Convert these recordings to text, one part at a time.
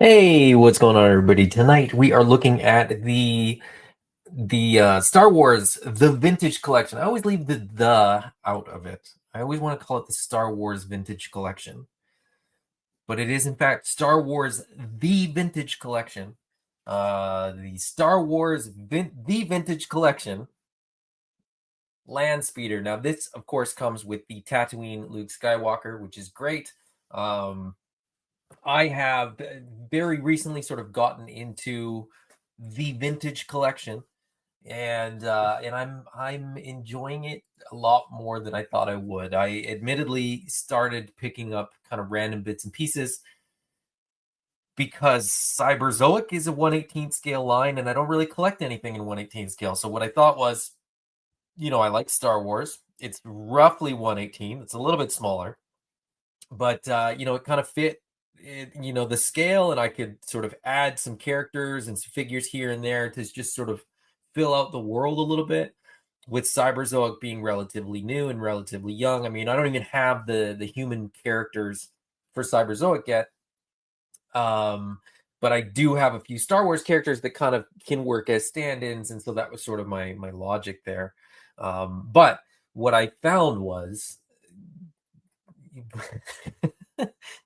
Hey, what's going on, everybody? Tonight we are looking at the Star Wars The Vintage Collection. I always leave the out of it. I always want to call it the Star Wars Vintage Collection, but it is in fact Star Wars The Vintage Collection. The Star Wars The Vintage Collection Landspeeder. Now, this of course comes with the Tatooine Luke Skywalker, which is great. Um, I have very recently sort of gotten into the vintage collection, and I'm enjoying it a lot more than I thought I would. I admittedly started picking up kind of random bits and pieces because Cyberzoic is a 1/18 scale line, and I don't really collect anything in 1/18 scale. So what I thought was, I like Star Wars. It's roughly 1/18. It's a little bit smaller, but it kind of fit the scale, and I could sort of add some characters and some figures here and there to just sort of fill out the world a little bit, with Cyberzoic being relatively new and relatively young. I mean, I don't even have the human characters for Cyberzoic yet. But I do have a few Star Wars characters that kind of can work as stand-ins, and so that was sort of my logic there. But what I found was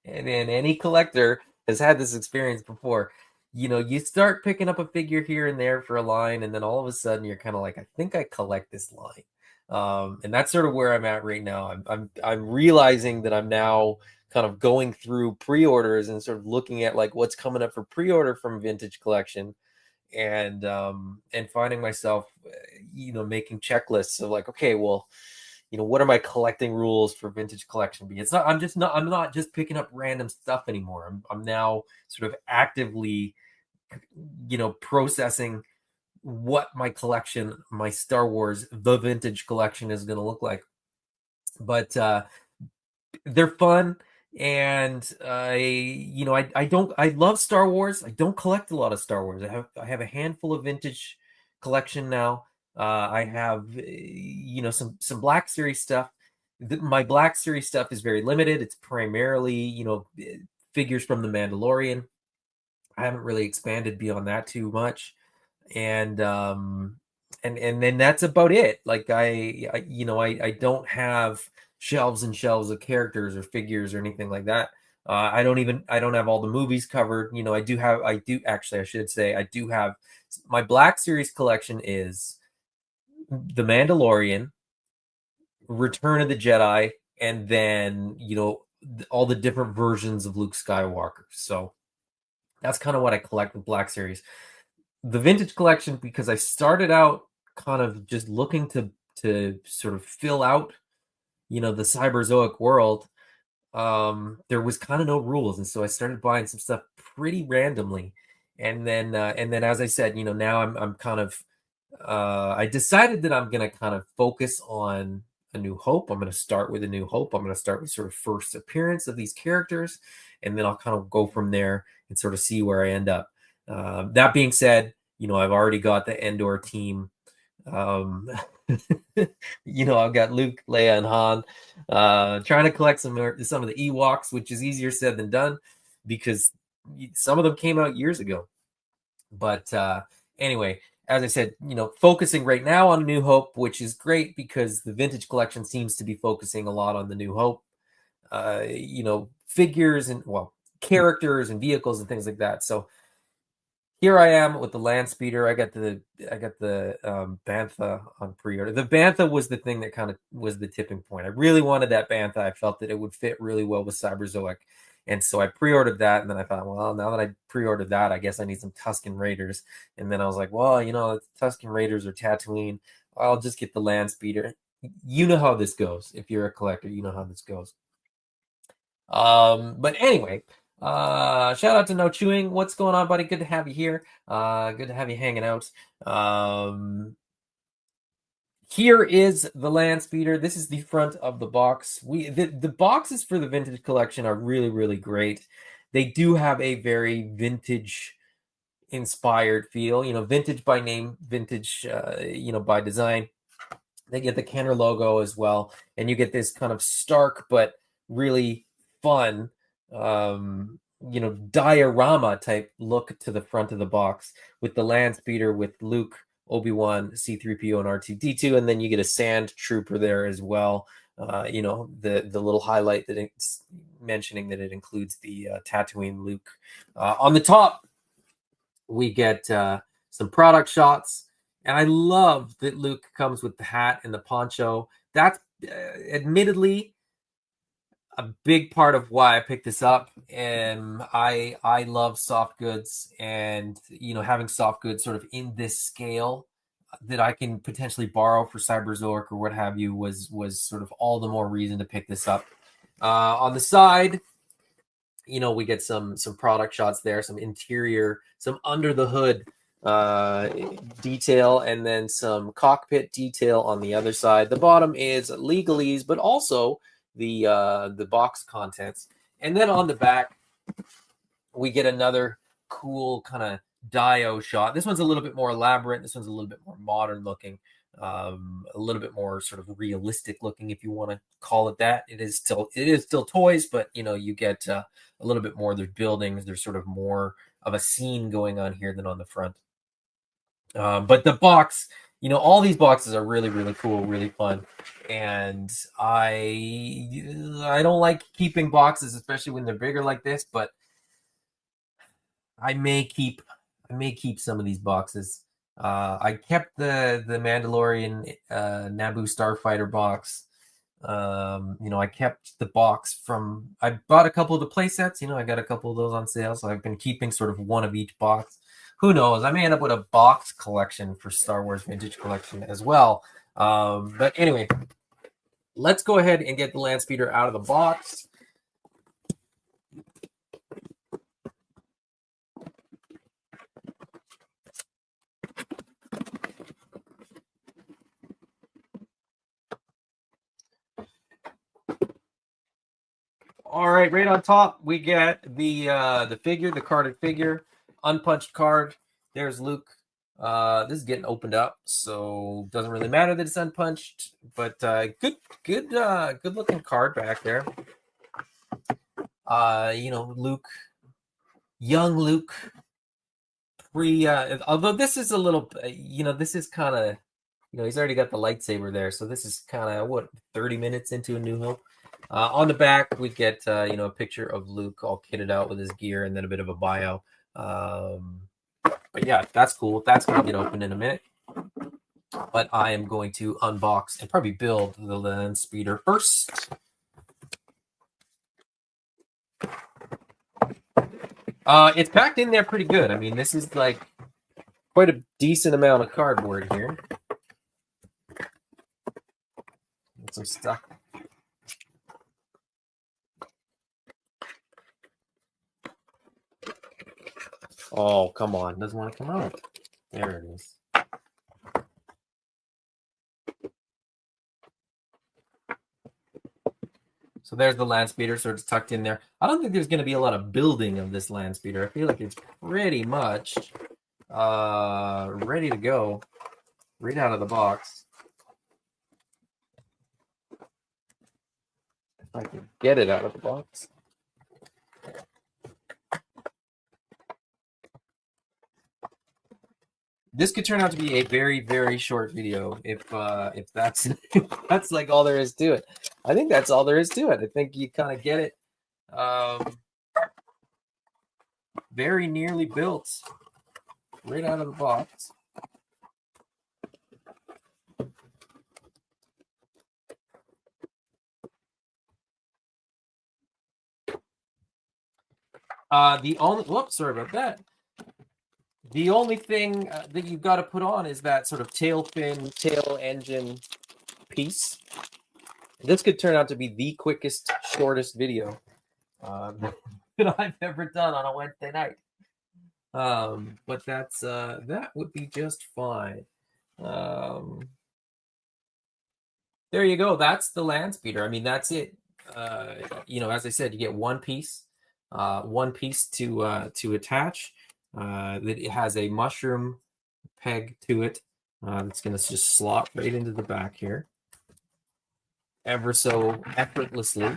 and then any collector has had this experience before. You start picking up a figure here and there for a line, and then all of a sudden you're kind of like, I think I collect this line. And that's sort of where I'm at right now. I'm realizing that I'm now kind of going through pre-orders and sort of looking at like what's coming up for pre-order from Vintage Collection, and finding myself making checklists of like, okay, well, what are my collecting rules for Vintage Collection be? It's not I'm not just picking up random stuff anymore. I'm now sort of actively processing what my collection, my Star Wars The Vintage Collection, is going to look like. But they're fun, and I love Star Wars. I don't collect a lot of Star Wars. I have a handful of vintage collection now. I have some Black Series stuff. My Black Series stuff is very limited. It's primarily figures from the Mandalorian. I haven't really expanded beyond that too much, and then that's about it. Like I don't have shelves and shelves of characters or figures or anything like that. I don't have all the movies covered. I do actually, I should say, I do have my Black Series collection is The Mandalorian, Return of the Jedi, and then all the different versions of Luke Skywalker. So that's kind of what I collect with Black Series. The Vintage Collection, because I started out kind of just looking to sort of fill out the Cyberzoic world. There was kind of no rules, and so I started buying some stuff pretty randomly. And then as I said, now I'm kind of I decided that I'm going to kind of focus on A New Hope. I'm going to start with A New Hope. I'm going to start with sort of first appearance of these characters, and then I'll kind of go from there and sort of see where I end up. That being said, I've already got the Endor team. I've got Luke, Leia, and Han. Trying to collect some of the Ewoks, which is easier said than done because some of them came out years ago. But anyway, as I said, focusing right now on New Hope, which is great because the Vintage Collection seems to be focusing a lot on the New Hope, figures and characters and vehicles and things like that. So here I am with the Landspeeder. I got the Bantha on pre-order. The Bantha was the thing that kind of was the tipping point. I really wanted that Bantha. I felt that it would fit really well with Cyberzoic. And so I pre-ordered that, and then I thought, well, now that I pre-ordered that, I guess I need some Tusken Raiders. And then I was like, well, Tusken Raiders or Tatooine, I'll just get the Landspeeder. You know how this goes. If you're a collector, you know how this goes. But anyway, shout out to No Chewing. What's going on, buddy? Good to have you here. Good to have you hanging out. Here is the Landspeeder. This is the front of the box. The boxes for the Vintage Collection are really, really great. They do have a very vintage inspired feel, vintage by name, vintage, by design. They get the Kenner logo as well, and you get this kind of stark but really fun diorama type look to the front of the box with the Landspeeder with Luke, Obi-Wan, C-3PO, and R2-D2, and then you get a Sand Trooper there as well. The little highlight that it's mentioning that it includes the Tatooine Luke. On the top, we get some product shots, and I love that Luke comes with the hat and the poncho. That's admittedly a big part of why I picked this up. And I love soft goods, and having soft goods sort of in this scale that I can potentially borrow for Cyberzork or what have you was sort of all the more reason to pick this up. On the side, we get some product shots there, some interior, some under the hood detail, and then some cockpit detail on the other side. The bottom is legalese, but also the box contents. And then on the back, we get another cool kind of dio shot. This one's a little bit more elaborate. This one's a little bit more modern looking, a little bit more sort of realistic looking, if you want to call it that. It is still toys, but you get a little bit more. There's buildings. There's sort of more of a scene going on here than on the front. But the box, all these boxes are really, really cool, really fun. And I don't like keeping boxes, especially when they're bigger like this, but I may keep some of these boxes. I kept the Mandalorian Naboo Starfighter box. I kept the box I bought a couple of the play sets. I got a couple of those on sale, so I've been keeping sort of one of each box. Who knows? I may end up with a box collection for Star Wars Vintage Collection as well. But anyway, let's go ahead and get the Landspeeder out of the box. All right, right on top, we get the figure, the carded figure, unpunched card. There's Luke. This is getting opened up, so doesn't really matter that it's unpunched, but good looking card back there. Luke, young Luke, although this is a little, this is kind of, he's already got the lightsaber there, so this is kind of 30 minutes into A New Hope. On the back, we get a picture of Luke all kitted out with his gear, and then a bit of a bio. But yeah, that's cool. That's going to get opened in a minute. But I am going to unbox and probably build the Landspeeder first. It's packed in there pretty good. I mean, this is like quite a decent amount of cardboard here. Get some stuff. Oh, come on. Doesn't want to come out. There it is. So there's the Landspeeder, so it's tucked in there. I don't think there's going to be a lot of building of this Landspeeder. I feel like it's pretty much ready to go right out of the box. If I can get it out of the box. This could turn out to be a very, very short video if that's that's like all there is to it. I think that's all there is to it. I think you kind of get it. Very nearly built right out of the box. Sorry about that. The only thing that you've got to put on is that sort of tail fin, tail engine piece. This could turn out to be the quickest, shortest video that I've ever done on a Wednesday night. But that's that would be just fine. There you go. That's the Landspeeder. I mean, that's it. As I said, you get one piece to attach. That it has a mushroom peg to it. It's going to just slot right into the back here, ever so effortlessly.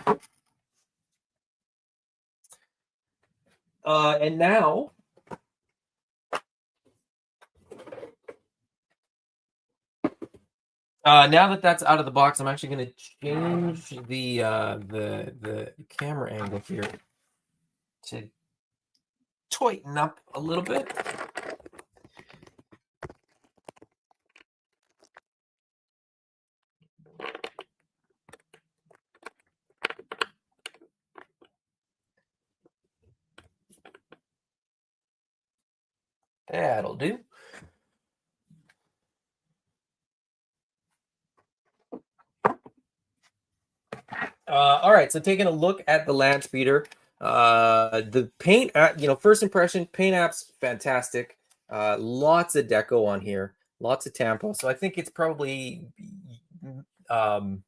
And now, now that that's out of the box, I'm actually going to change the camera angle here to tighten up a little bit. That'll do. All right, so taking a look at the Landspeeder, the paint, first impression, paint app's fantastic. Lots of deco on here, lots of tampo. So I think it's probably, um,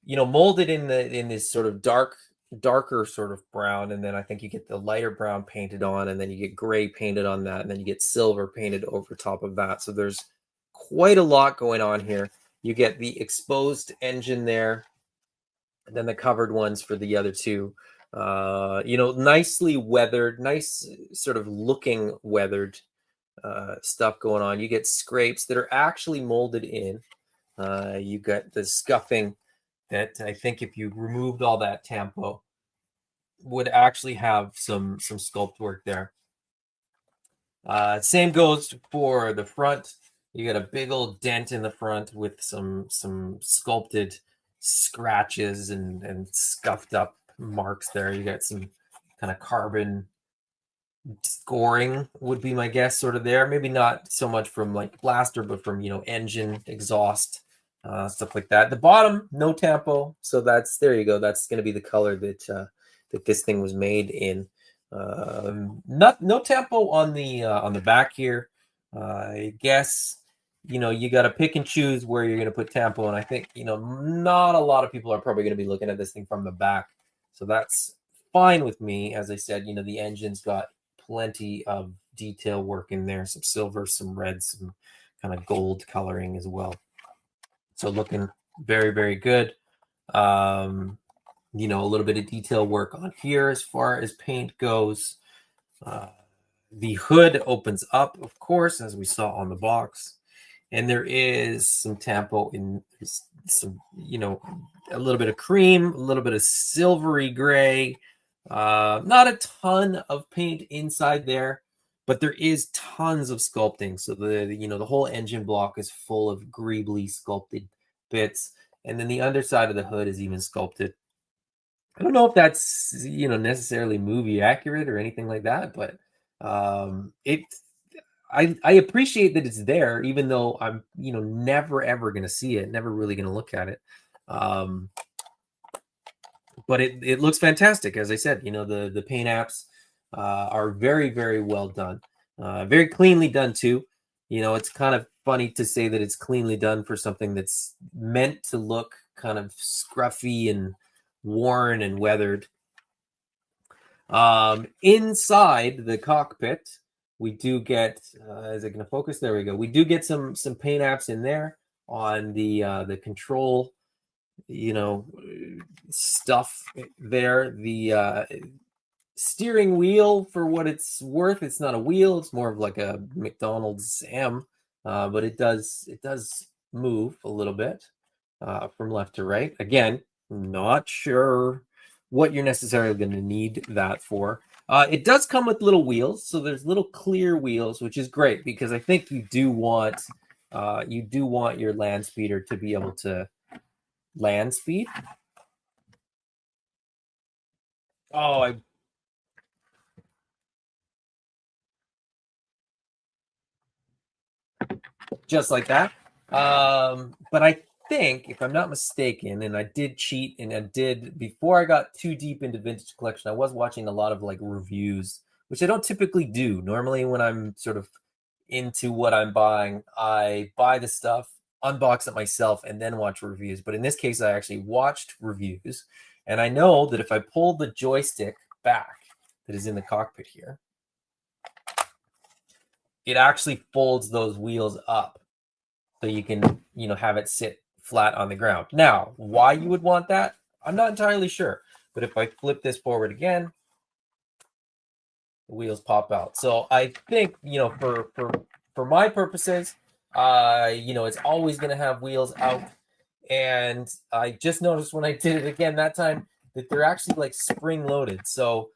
molded in this sort of darker sort of brown, and then I think you get the lighter brown painted on, and then you get gray painted on that, and then you get silver painted over top of that. So there's quite a lot going on here. You get the exposed engine there, and then the covered ones for the other two. Nicely weathered, nice sort of looking weathered stuff going on. You get scrapes that are actually molded in. You got the scuffing that I think if you removed all that tampo would actually have some sculpt work there. Same goes for the front. You got a big old dent in the front with some sculpted scratches and scuffed up marks there. You got some kind of carbon scoring would be my guess sort of there. Maybe not so much from like blaster, but from, engine exhaust, stuff like that. The bottom, no tampo. So there you go. That's going to be the color that this thing was made in. No tampo on the back here. I guess, you got to pick and choose where you're going to put tampo. And I think, not a lot of people are probably going to be looking at this thing from the back. So that's fine with me. As I said, the engine's got plenty of detail work in there, some silver, some red, some kind of gold coloring as well. So looking very, very good. A little bit of detail work on here as far as paint goes. The hood opens up, of course, as we saw on the box. And there is some tampo in some, a little bit of cream, a little bit of silvery gray. Not a ton of paint inside there, but there is tons of sculpting. So the whole engine block is full of greebly sculpted bits. And then the underside of the hood is even sculpted. I don't know if that's, necessarily movie accurate or anything like that, but I appreciate that it's there, even though I'm, never ever going to see it, never really going to look at it. But it looks fantastic. As I said, the paint apps are very, very well done. Very cleanly done too. It's kind of funny to say that it's cleanly done for something that's meant to look kind of scruffy and worn and weathered. Inside the cockpit, we do get, is it going to focus? There we go. We do get some paint apps in there on the control, stuff there. The steering wheel, for what it's worth, it's not a wheel. It's more of like a McDonald's M, but it does move a little bit from left to right. Again, not sure what you're necessarily going to need that for. It does come with little wheels, so there's little clear wheels, which is great because I think you do want your Landspeeder to be able to land speed. Oh, just like that. But I think, if I'm not mistaken, and I did cheat, and I did, before I got too deep into vintage collection, I was watching a lot of like reviews, which I don't typically do. Normally, when I'm sort of into what I'm buying, I buy the stuff, unbox it myself, and then watch reviews. But in this case, I actually watched reviews, and I know that if I pull the joystick back that is in the cockpit here, it actually folds those wheels up so you can, have it sit flat on the ground. Now, why you would want that, I'm not entirely sure. But if I flip this forward again, the wheels pop out. So I think, for my purposes, it's always going to have wheels out. And I just noticed when I did it again that time that they're actually like spring loaded. So,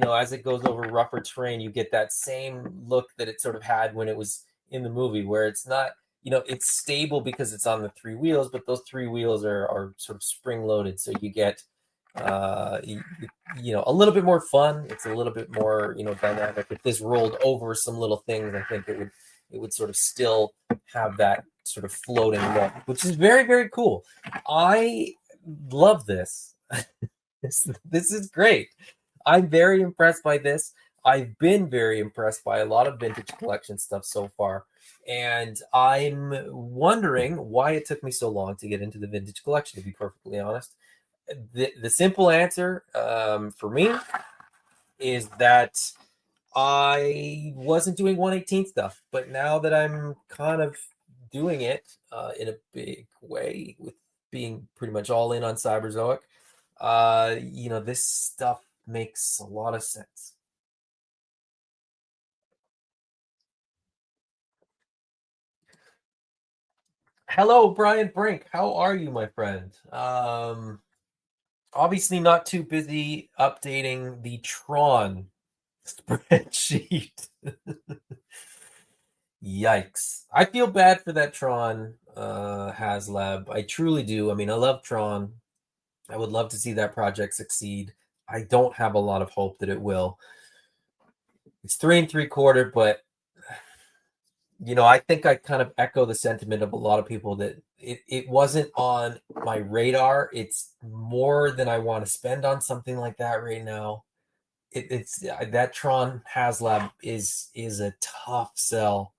as it goes over rougher terrain, you get that same look that it sort of had when it was in the movie, where it's not, it's stable because it's on the three wheels, but those three wheels are sort of spring loaded. So you get, a little bit more fun. It's a little bit more, dynamic. If this rolled over some little things, I think it would sort of still have that sort of floating look, which is very, very cool. I love this. This is great. I'm very impressed by this. I've been very impressed by a lot of vintage collection stuff so far. And I'm wondering why it took me so long to get into the vintage collection, to be perfectly honest. The simple answer, for me, is that I wasn't doing 1/18 stuff, but now that I'm kind of doing it in a big way, with being pretty much all in on Cyberzoic, this stuff makes a lot of sense. Hello, Brian Brink. How are you, my friend? Obviously not too busy updating the Tron spreadsheet. Yikes. I feel bad for that Tron HasLab. I truly do. I mean, I love Tron. I would love to see that project succeed. I don't have a lot of hope that it will. It's 3 3/4, but I think I kind of echo the sentiment of a lot of people that it wasn't on my radar. It's more than I want to spend on something like that right now. It's that Tron HasLab is a tough sell.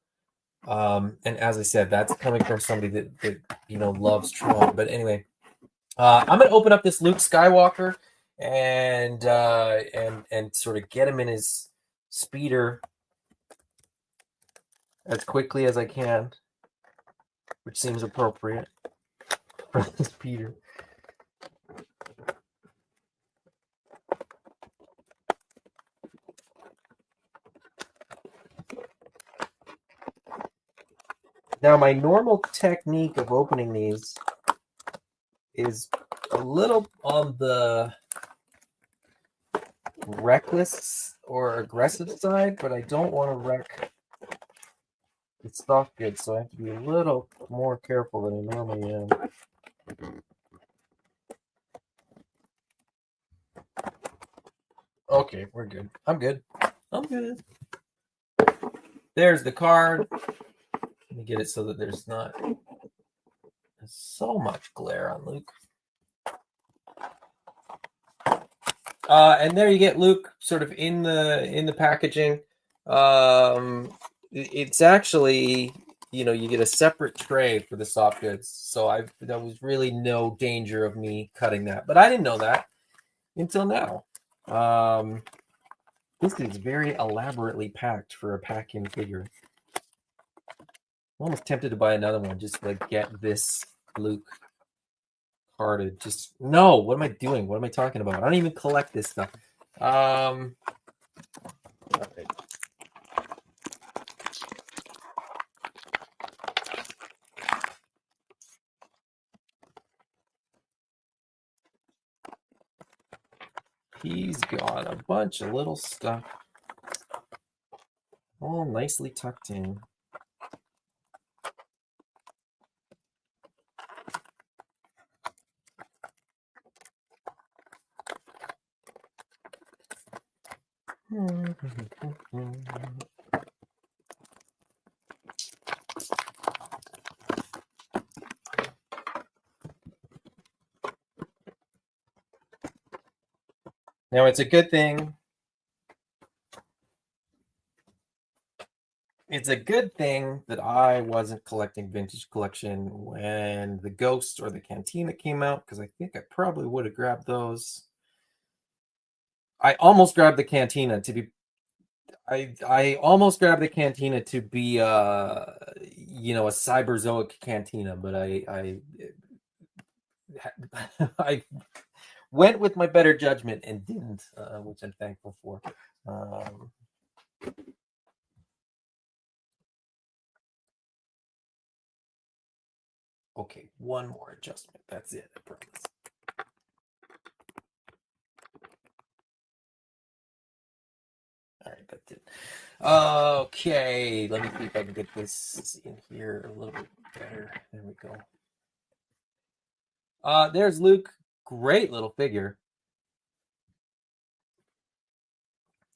And as I said, that's coming from somebody that loves Tron. But anyway, I'm gonna open up this Luke Skywalker and sort of get him in his speeder as quickly as I can, which seems appropriate for the speeder. Now, my normal technique of opening these is a little on the reckless or aggressive side, but I don't want to wreck the stuff good, so I have to be a little more careful than I normally am. Okay, we're good. I'm good. There's the card. Let me get it so that there's not so much glare on Luke. And there you get Luke sort of in the packaging. It's actually, you get a separate tray for the soft goods. So there was really no danger of me cutting that, but I didn't know that until now. This is very elaborately packed for a pack-in figure. I'm almost tempted to buy another one just to get this Luke carded. No, what am I doing? What am I talking about? I don't even collect this stuff. All right. He's got a bunch of little stuff all nicely tucked in. Now, it's a good thing. It's a good thing that I wasn't collecting vintage collection when the Ghost or the Cantina came out, because I think I probably would have grabbed those. I almost grabbed the Cantina to be. I almost grabbed the Cantina to be a Cyberzoic Cantina, but I went with my better judgment and didn't, which I'm thankful for. Okay, one more adjustment. That's it, I promise. All right, that's it. Okay, let me see if I can get this in here a little bit better. There we go. There's Luke. Great little figure.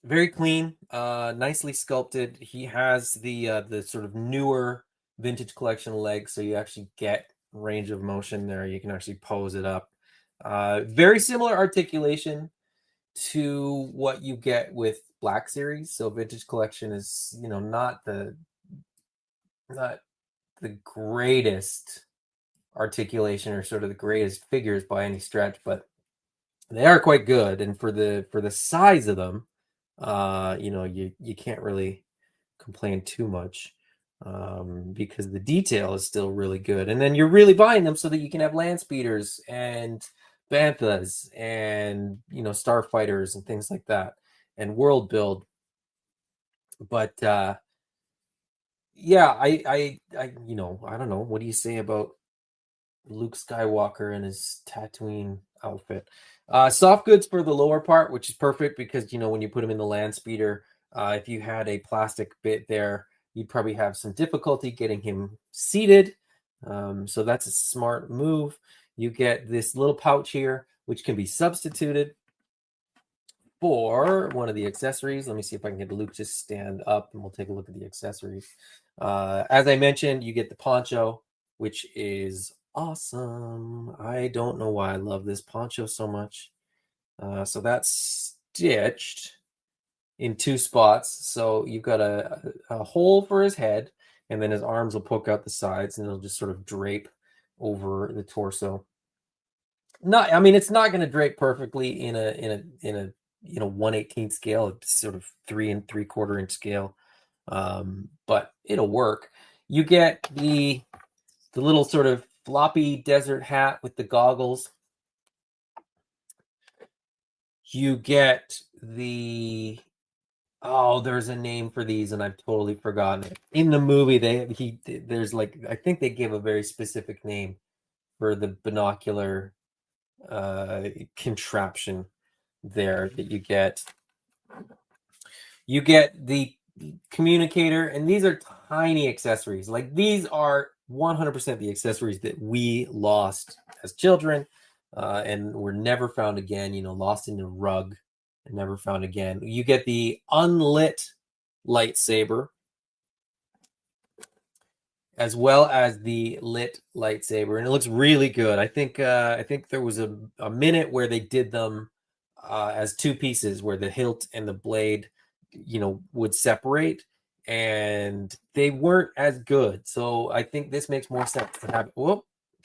Very clean, nicely sculpted. He has the sort of newer vintage collection legs, so you actually get range of motion there. You can actually pose it up. Very similar articulation to what you get with Black Series. So vintage collection is, not the greatest articulation or sort of the greatest figures by any stretch, but they are quite good. And for the size of them, you can't really complain too much, because the detail is still really good. And then you're really buying them so that you can have Landspeeders and Banthas and starfighters and things like that, and world build. But yeah, I don't know. What do you say about Luke Skywalker and his Tatooine outfit? Soft goods for the lower part, which is perfect because when you put him in the Landspeeder, if you had a plastic bit there, you'd probably have some difficulty getting him seated. So that's a smart move. You get this little pouch here, which can be substituted for one of the accessories. Let me see if I can get Luke to stand up, and we'll take a look at the accessories. As I mentioned, you get the poncho, which is awesome. I don't know why I love this poncho so much. So that's stitched in 2 spots. So you've got a hole for his head, and then his arms will poke out the sides, and it'll just sort of drape over the torso. It's not going to drape perfectly in a 1/18 scale. It's sort of 3 3/4 inch scale, but it'll work. You get the little sort of floppy desert hat with the goggles. You get there's a name for these, and I've totally forgotten it. In the movie, there's I think they gave a very specific name for the binocular contraption there that you get. You get the communicator, and these are tiny accessories. Like, these are 100% the accessories that we lost as children, and were never found again, lost in a rug and never found again. You get the unlit lightsaber, as well as the lit lightsaber, and it looks really good. I think there was a minute where they did them as 2 pieces, where the hilt and the blade would separate, and they weren't as good. So I think this makes more sense to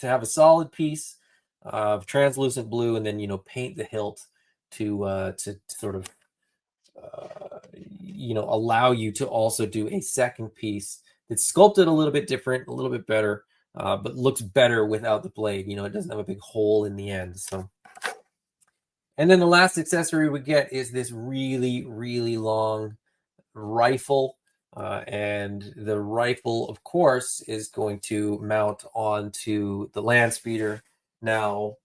have a solid piece of translucent blue, and then paint the hilt to sort of allow you to also do a second piece that's sculpted a little bit different, a little bit better, but looks better without the blade. It doesn't have a big hole in the end. So, and then the last accessory we get is this really, really long rifle. And the rifle, of course, is going to mount onto the Landspeeder. Now,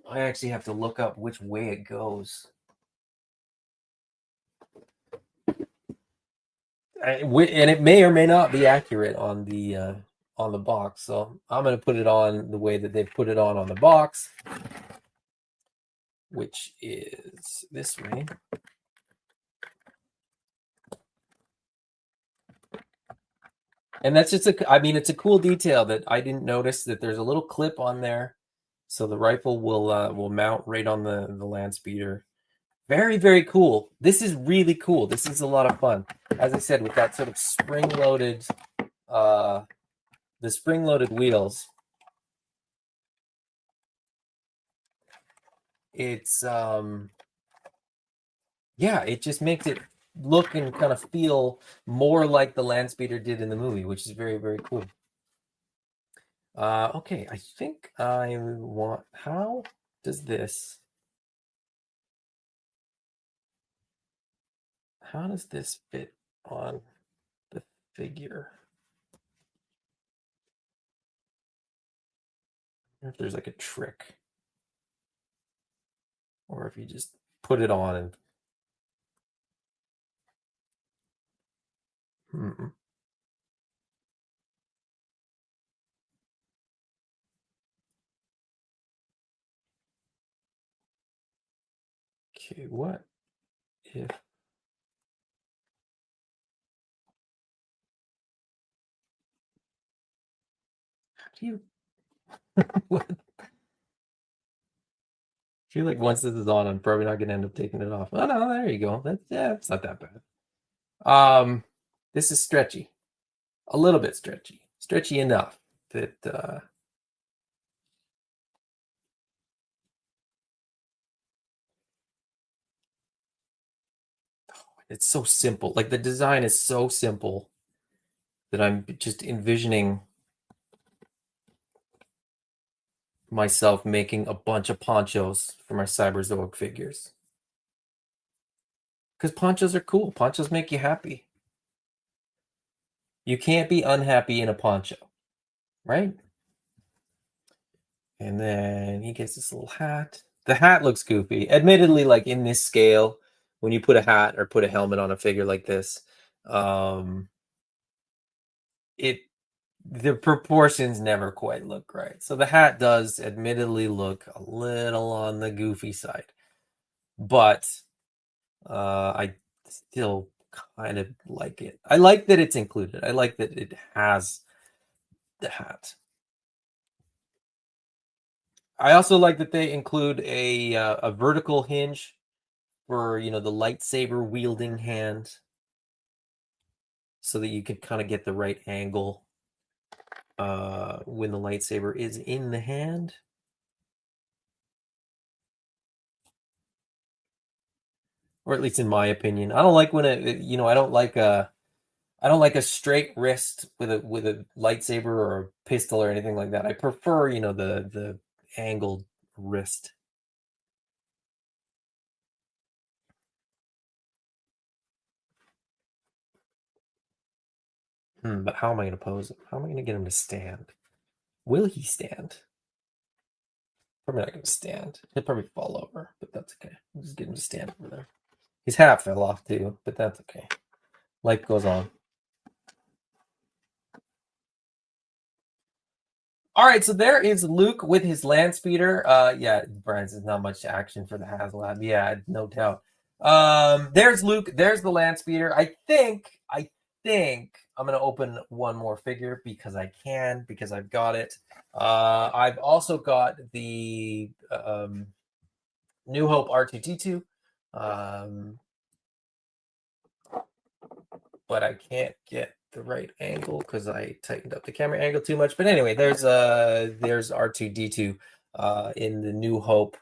I actually have to look up which way it goes. And it may or may not be accurate on the box. So I'm going to put it on the way that they put it on the box, which is this way. And that's just it's a cool detail that I didn't notice, that there's a little clip on there, so the rifle will mount right on the Landspeeder. Very, very cool. This is really cool. This is a lot of fun. As I said, with that sort of spring-loaded, the spring-loaded wheels, it's it just makes it look and kind of feel more like the Landspeeder did in the movie, which is very, very cool. Okay, I think I want how. does this. How does this fit on the figure? I wonder if there's like a trick. Or if you just put it on and... Okay, what if... How do you... What? I feel like once this is on, I'm probably not gonna end up taking it off. Oh no, there you go. It's not that bad. This is stretchy. A little bit stretchy. Stretchy enough that it's so simple. Like the design is so simple that I'm just envisioning myself making a bunch of ponchos for my Cyberzoic figures. Because ponchos are cool. Ponchos make you happy. You can't be unhappy in a poncho, right? And then he gets this little hat. The hat looks goofy. Admittedly, like in this scale, when you put a hat or put a helmet on a figure like this, the proportions never quite look right. So the hat does admittedly look a little on the goofy side, but I still kind of like it. I like that it's included. I like that it has the hat. I also like that they include a vertical hinge for, you know, the lightsaber wielding hand, so that you can kind of get the right angle when the lightsaber is in the hand. Or at least in my opinion. I don't like when I don't like a straight wrist with a lightsaber or a pistol or anything like that. I prefer, the angled wrist. But how am I going to pose him? How am I going to get him to stand? Will he stand? Probably not going to stand. He'll probably fall over, but that's okay. We'll just get him to stand over there. His hat fell off too, but that's okay. Life goes on. All right, so there is Luke with his Landspeeder. Yeah, Brian says not much action for the HasLab. Yeah, no doubt. There's Luke. There's the Landspeeder. I think I'm gonna open one more figure because I can, because I've got it. I've also got the New Hope R2D2, but I can't get the right angle because I tightened up the camera angle too much. But anyway, there's R2D2 in the New Hope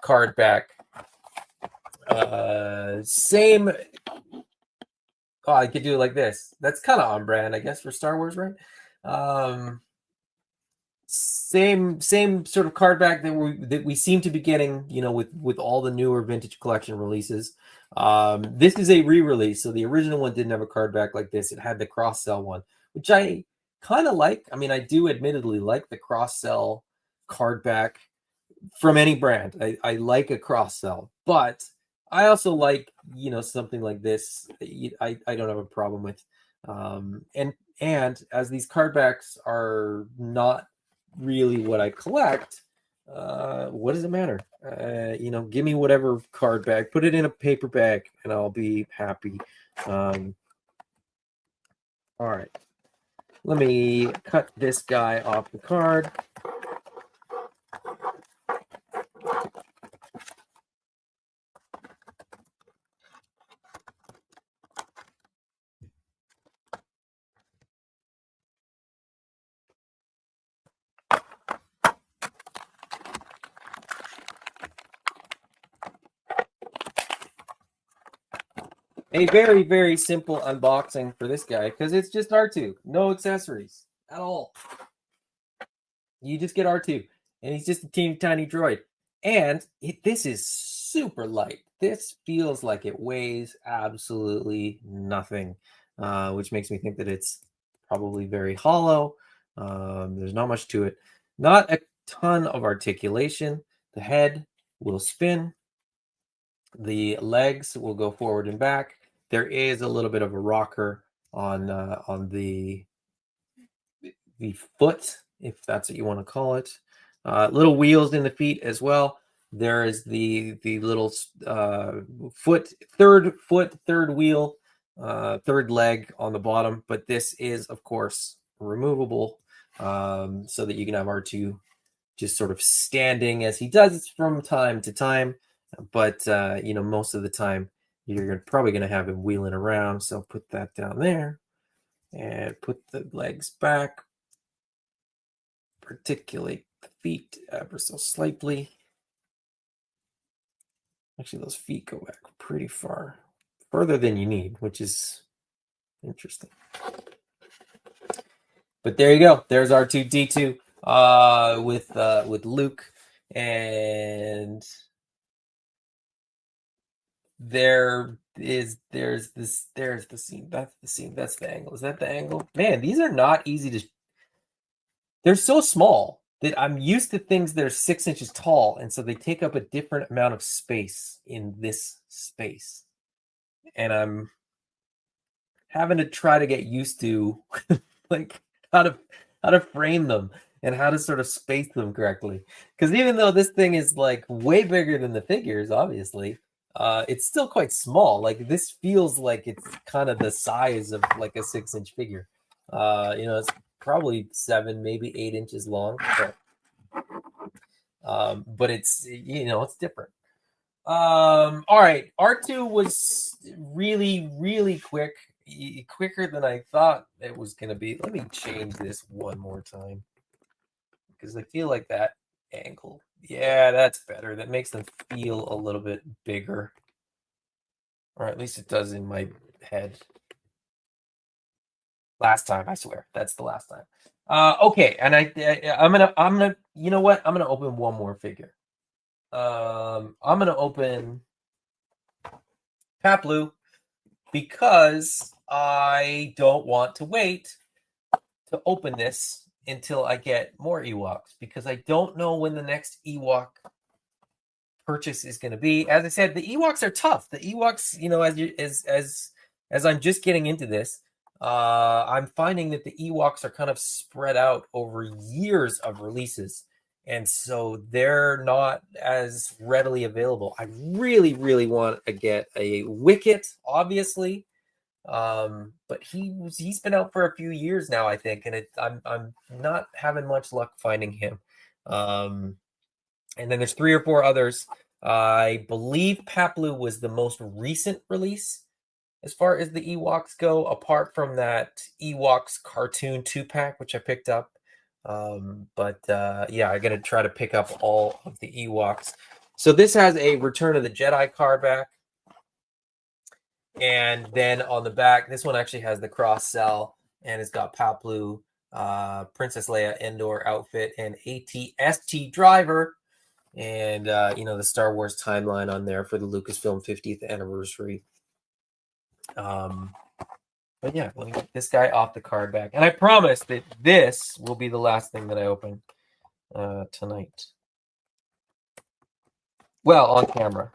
card back. Same. Oh, I could do it like this. That's kind of on brand, I guess, for Star Wars, right? Same sort of card back that we seem to be getting, with all the newer vintage collection releases. This is a re-release, so the original one didn't have a card back like this. It had the cross-sell one, which I kind of like. I mean, I do admittedly like the cross-sell card back from any brand. I like a cross-sell, but I also like, something like this. I don't have a problem with. And as these card backs are not really what I collect, what does it matter? Give me whatever card bag, put it in a paper bag, and I'll be happy. All right, let me cut this guy off the card. A very, very simple unboxing for this guy because it's just R2. No accessories at all. You just get R2, and he's just a teeny tiny droid. And this is super light. This feels like it weighs absolutely nothing, which makes me think that it's probably very hollow. There's not much to it. Not a ton of articulation. The head will spin. The legs will go forward and back. There is a little bit of a rocker on the foot, if that's what you want to call it. Little wheels in the feet as well. There is the little third wheel, third leg on the bottom. But this is, of course, removable, so that you can have R2 just sort of standing as he does from time to time. But most of the time you're probably going to have him wheeling around. So put that down there and put the legs back. Articulate the feet ever so slightly. Actually, those feet go back pretty far, further than you need, which is interesting. But there you go. There's R2-D2 with Luke, and there's the scene. That's the scene. That's the angle. Is that the angle? Man, these are not easy to. They're so small that I'm used to things that are 6 inches tall, and so they take up a different amount of space in this space. And I'm having to try to get used to like how to frame them and how to sort of space them correctly. Because even though this thing is like way bigger than the figures, obviously, it's still quite small. Like this feels like it's kind of the size of like a 6-inch figure. It's probably 7, maybe 8 inches long, but it's it's different. All right, R2 was really, really quick, quicker than I thought it was going to be. Let me change this one more time because I feel like that angle, yeah, that's better. That makes them feel a little bit bigger, or at least it does in my head. Last time, I swear, that's the last time. Okay, and I'm gonna you know what? I'm gonna open one more figure. I'm gonna open Paplu because I don't want to wait to open this until I get more Ewoks, because I don't know when the next Ewok purchase is going to be. As I said, the Ewoks are tough. The Ewoks, as I'm just getting into this, I'm finding that the Ewoks are kind of spread out over years of releases, and so they're not as readily available. I really, really want to get a Wicket, obviously, but he's been out for a few years now, I think, and I'm not having much luck finding him. And then there's 3 or 4 others. I believe Paplu was the most recent release as far as the Ewoks go, apart from that Ewoks cartoon 2-pack, which I picked up. Yeah, I'm going to try to pick up all of the Ewoks. So this has a Return of the Jedi card back. And then on the back, this one actually has the cross cell, and it's got Paplu, Princess Leia Endor outfit, and AT-ST driver. And the Star Wars timeline on there for the Lucasfilm 50th anniversary. But yeah, let me get this guy off the card back, and I promise that this will be the last thing that I open tonight. Well, on camera.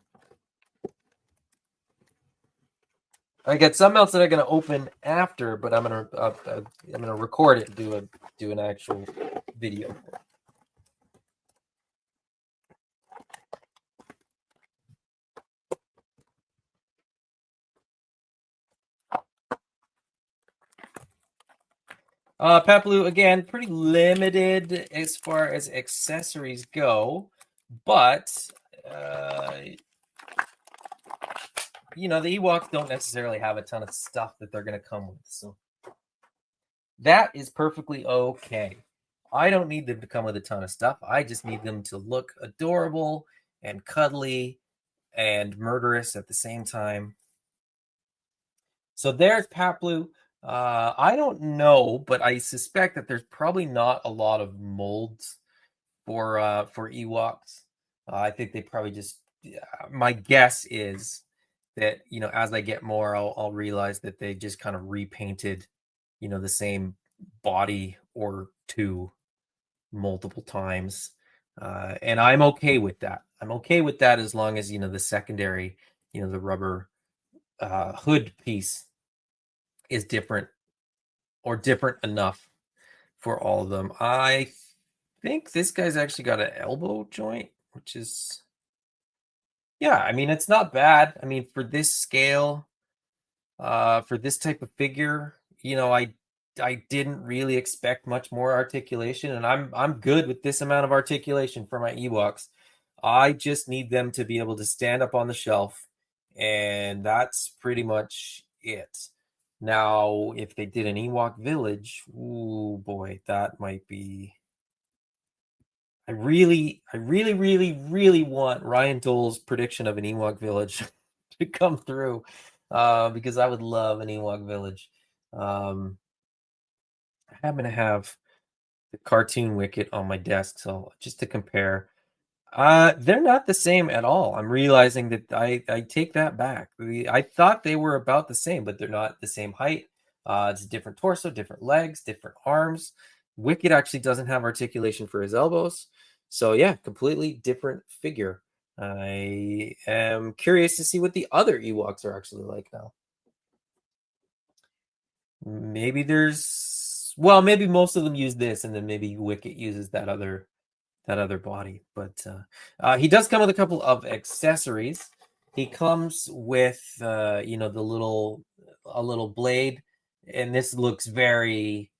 I got some else that I'm gonna open after, but I'm gonna record it and do an actual video. Paplu, again, pretty limited as far as accessories go, but the Ewoks don't necessarily have a ton of stuff that they're going to come with, so that is perfectly okay. I don't need them to come with a ton of stuff. I just need them to look adorable and cuddly and murderous at the same time. So there's Paplu. I don't know, but I suspect that there's probably not a lot of molds for Ewoks. I think they probably just. Yeah, my guess is that as I get more, I'll realize that they just kind of repainted, the same body or two multiple times, and I'm okay with that. I'm okay with that as long as the secondary, the rubber hood piece is different or different enough for all of them. I think this guy's actually got an elbow joint, which is, yeah, I mean, it's not bad. I mean, for this scale, for this type of figure, I didn't really expect much more articulation, and I'm good with this amount of articulation for my Ewoks. I just need them to be able to stand up on the shelf, and that's pretty much it. Now, if they did an Ewok village, ooh boy, that might be. I really want Ryan Dole's prediction of an Ewok village to come through, because I would love an Ewok village. Um, I happen to have the cartoon Wicket on my desk, so just to compare, they're not the same at all. I'm realizing that I take that back. I thought they were about the same, but they're not the same height. It's a different torso, different legs, different arms. Wicket actually doesn't have articulation for his elbows. So yeah, completely different figure. I am curious to see what the other Ewoks are actually like now. Maybe maybe most of them use this, and then maybe Wicket uses that other body. But he does come with a couple of accessories. He comes with the little blade, and this looks very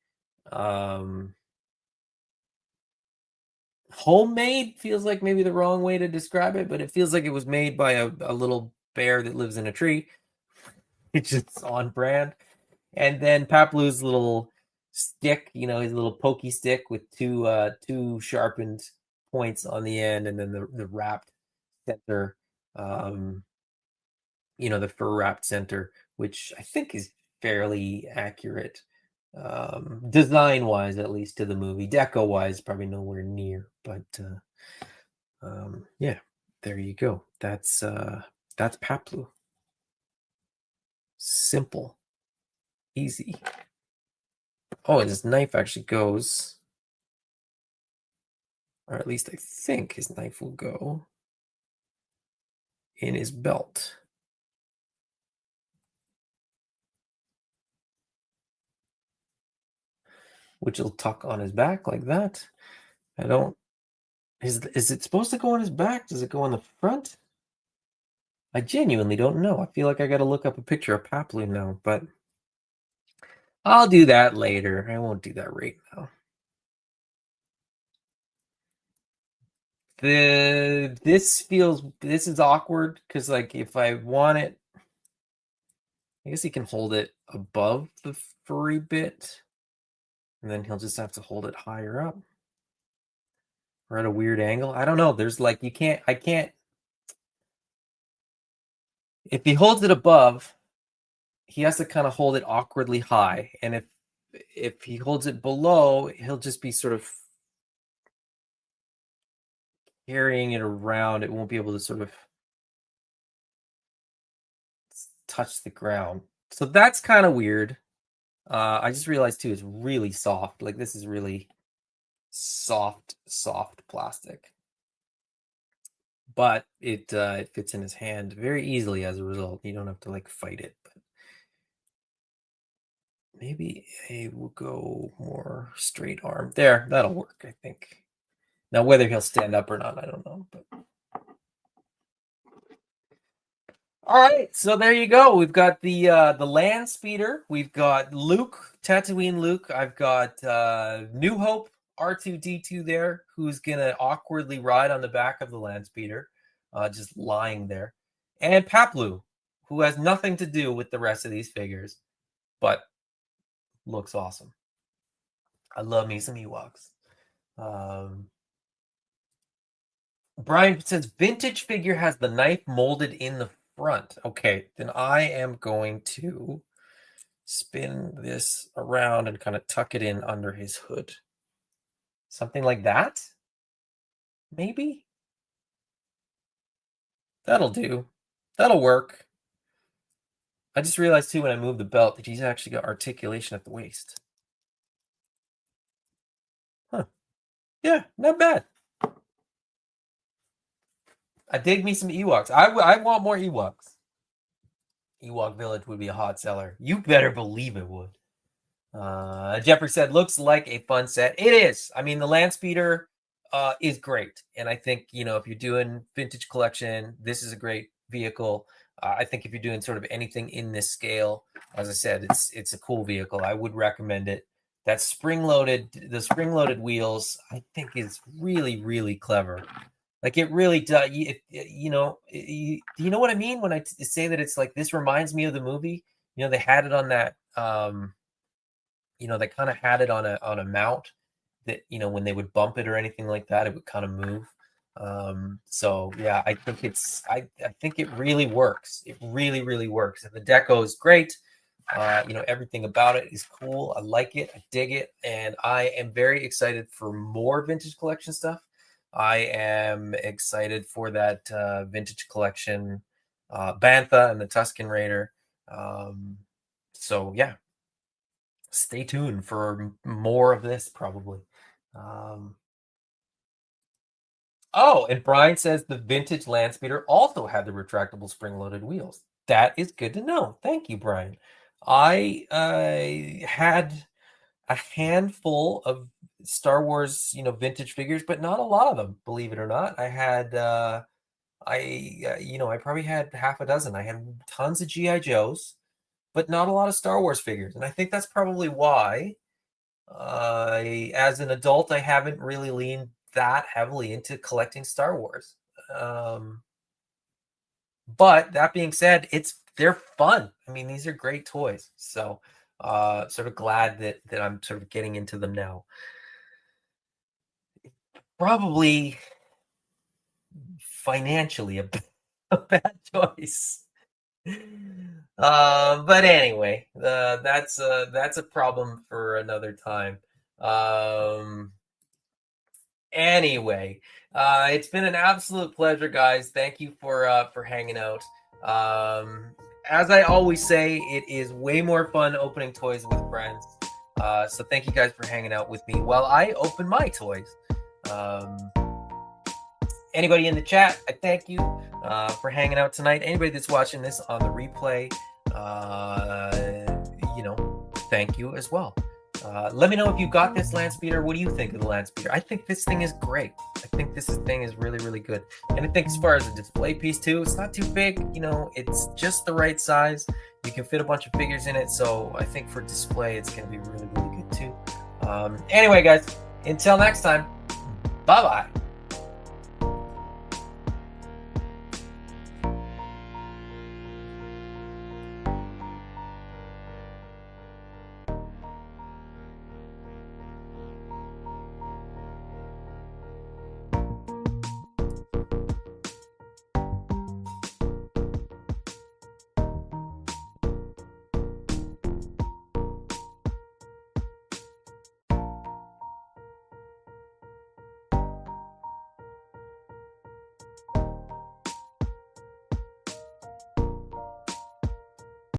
homemade. Feels like maybe the wrong way to describe it, but it feels like it was made by a little bear that lives in a tree. It's just on brand. And then Paplu's little stick, his little pokey stick with two sharpened points on the end, and then the wrapped center, um, the fur wrapped center, which I think is fairly accurate, design wise, at least to the movie. Deco wise, probably nowhere near, but yeah, there you go. That's Paplu. Simple, easy. Oh, and his knife actually goes, or at least I think his knife will go in his belt. Which will tuck on his back like that. I don't. Is it supposed to go on his back? Does it go on the front? I genuinely don't know. I feel like I got to look up a picture of Paplu now, but I'll do that later. I won't do that right now. This is awkward because, like, if I want it, I guess he can hold it above the furry bit, and then he'll just have to hold it higher up or at a weird angle. I don't know. There's like I can't. If he holds it above, he has to kind of hold it awkwardly high, and if he holds it below, he'll just be sort of carrying it around. It won't be able to sort of touch the ground. So that's kind of weird. I just realized too, it's really soft. Like, this is really soft plastic. But it fits in his hand very easily as a result. You don't have to like fight it. But maybe I will go more straight arm. There, that'll work, I think. Now, whether he'll stand up or not, I don't know. But all right, so there you go. We've got the Landspeeder. We've got Luke, Tatooine Luke. I've got New Hope R2D2 there, who's gonna awkwardly ride on the back of the Landspeeder, just lying there, and Paplu, who has nothing to do with the rest of these figures, but looks awesome. I love me some Ewoks. Brian says vintage figure has the knife molded in the front. Okay, then I am going to spin this around and kind of tuck it in under his hood. Something like that? Maybe? That'll do. That'll work. I just realized too when I moved the belt that he's actually got articulation at the waist. Huh. Yeah, not bad. I dig me some Ewoks. I want more Ewoks. Ewok Village would be a hot seller. You better believe it would. Jeffrey said, looks like a fun set. It is. I mean, the Landspeeder is great. And I think, if you're doing vintage collection, this is a great vehicle. I think if you're doing sort of anything in this scale, as I said, it's a cool vehicle. I would recommend it. The spring-loaded wheels, I think is really, really clever. Like it really does. You know what I mean when I say that it's like this reminds me of the movie. They had it on that. They kind of had it on a mount that when they would bump it or anything like that, it would kind of move. So yeah, I think it really works. It really, really works. And the deco is great. Everything about it is cool. I like it. I dig it. And I am very excited for more vintage collection stuff. I am excited for that vintage collection Bantha and the Tusken Raider. So yeah, stay tuned for more of this probably. Oh, and Brian says the vintage Landspeeder also had the retractable spring-loaded wheels. That is good to know. Thank you, Brian. I had a handful of Star Wars, vintage figures, but not a lot of them, believe it or not. I had, I probably had half a dozen. I had tons of GI Joes, but not a lot of Star Wars figures, and I think that's probably why. As an adult, I haven't really leaned that heavily into collecting Star Wars. But that being said, they're fun. I mean, these are great toys. So, sort of glad that I'm sort of getting into them now. Probably financially a bad choice. But anyway, that's a problem for another time. Anyway, it's been an absolute pleasure, guys. Thank you for hanging out. As I always say, it is way more fun opening toys with friends. So thank you guys for hanging out with me while I open my toys. Anybody in the chat, I thank you for hanging out tonight. Anybody that's watching this on the replay, thank you as well. Let me know if you got this Landspeeder. What do you think of the Landspeeder? I think this thing is great. I think this thing is really, really good. And I think as far as a display piece too, it's not too big. It's just the right size. You can fit a bunch of figures in it. So I think for display, it's going to be really, really good too. Anyway, guys, until next time, bye-bye.